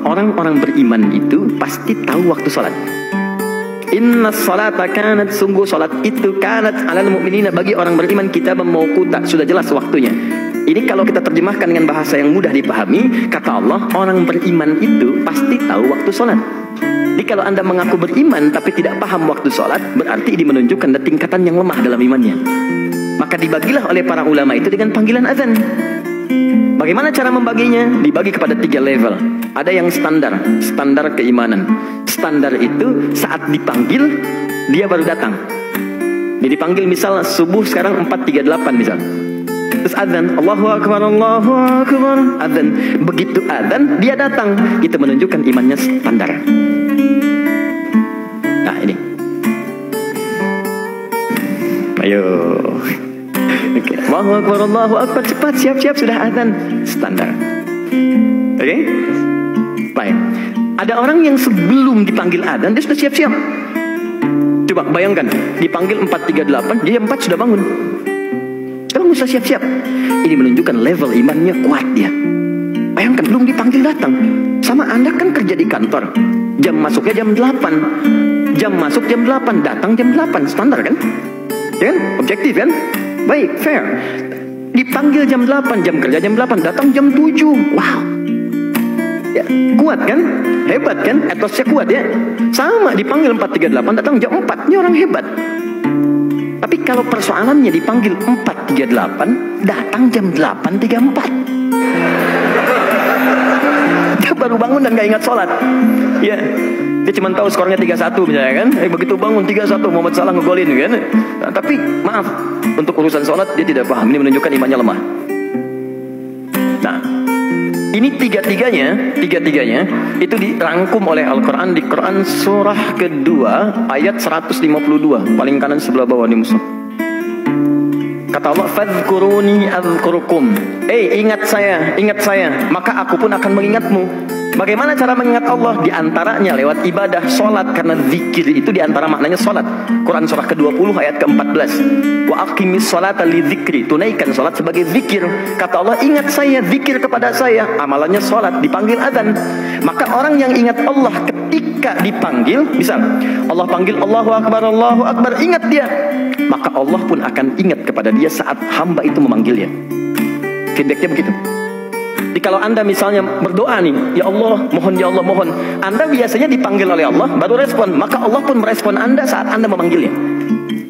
Orang-orang beriman itu pasti tahu waktu sholat. Inna sholata kanat, sungguh sholat itu kanat alal mu'minina, bagi orang beriman kitaban mauquta, sudah jelas waktunya. Ini kalau kita terjemahkan dengan bahasa yang mudah dipahami, kata Allah, orang beriman itu pasti tahu waktu sholat. Jadi kalau Anda mengaku beriman tapi tidak paham waktu sholat, berarti ini menunjukkan tingkatan yang lemah dalam imannya. Maka dibagilah oleh para ulama itu dengan panggilan azan. Bagaimana cara membaginya? Dibagi kepada 3 level. Ada yang standar keimanan. Standar itu saat dipanggil, dia baru datang. Dia dipanggil misal subuh sekarang 4.38 misal. Terus azan, Allahu Akbar, Allahu Akbar, azan. Begitu azan, dia datang. Itu menunjukkan imannya standar. Nah ini. Ayo. Okay. Allahu Akbar, Allahu Akbar, cepat, siap-siap, sudah azan. Standar. Oke? Okay? Baik. Ada orang yang sebelum dipanggil azan, dia sudah siap-siap. Coba bayangkan, dipanggil 4.38, dia 4 sudah bangun. Orang sudah siap-siap. Ini menunjukkan level imannya kuat dia. Bayangkan, belum dipanggil datang. Sama Anda kan kerja di kantor. Jam masuknya jam 8. Jam masuk jam 8, datang jam 8. Standar kan? Ya kan? Objektif kan? Baik, fair. Dipanggil jam 8, jam kerja jam 8, datang jam 7. Wow. Ya, kuat kan? Hebat kan? Etosnya kuat ya. Sama, dipanggil 4.38, datang jam 4. Ini orang hebat. Tapi kalau persoalannya dipanggil 4.38, datang jam 8.34. Dia baru bangun dan gak ingat sholat. Ya, dia cuma tahu skornya 3-1 misalnya kan. Begitu bangun 3-1, Muhammad Salah ngegolin kan. Nah, tapi maaf, untuk urusan sholat dia tidak paham. Ini menunjukkan imannya lemah. Nah, ini tiga-tiganya itu dirangkum oleh Al-Quran di Quran surah kedua ayat 152, paling kanan sebelah bawah di mushaf. Kata Allah, fadhkuruni adzkurukum. Ingat saya, maka aku pun akan mengingatmu. Bagaimana cara mengingat Allah? Di antaranya lewat ibadah, sholat. Karena zikir itu di antara maknanya sholat. Quran surah ke-20 ayat ke-14. Wa aqimis sholata li dzikri. Tunaikan sholat sebagai zikir. Kata Allah, ingat saya, zikir kepada saya. Amalannya sholat, dipanggil azan. Maka orang yang ingat Allah ketika dipanggil, misal Allah panggil Allahu Akbar, ingat dia. Maka Allah pun akan ingat kepada dia saat hamba itu memanggilnya. Feedbacknya begitu. Jadi kalau Anda misalnya berdoa nih, ya Allah mohon, Anda biasanya dipanggil oleh Allah, baru respon. Maka Allah pun merespon Anda saat Anda memanggilnya.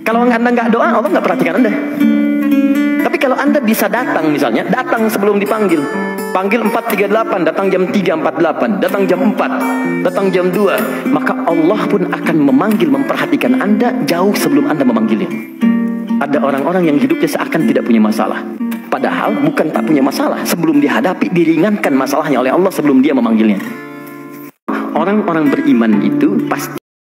Kalau Anda nggak doa, Allah nggak perhatikan Anda. Tapi kalau Anda bisa datang misalnya, datang sebelum dipanggil. Panggil 4.38, datang jam 3.48, datang jam 4, datang jam 2. Maka Allah pun akan memanggil, memperhatikan Anda jauh sebelum Anda memanggilnya. Ada orang-orang yang hidupnya seakan tidak punya masalah. Padahal bukan tak punya masalah. Sebelum dihadapi, diringankan masalahnya oleh Allah sebelum dia memanggilnya. Orang-orang beriman itu pasti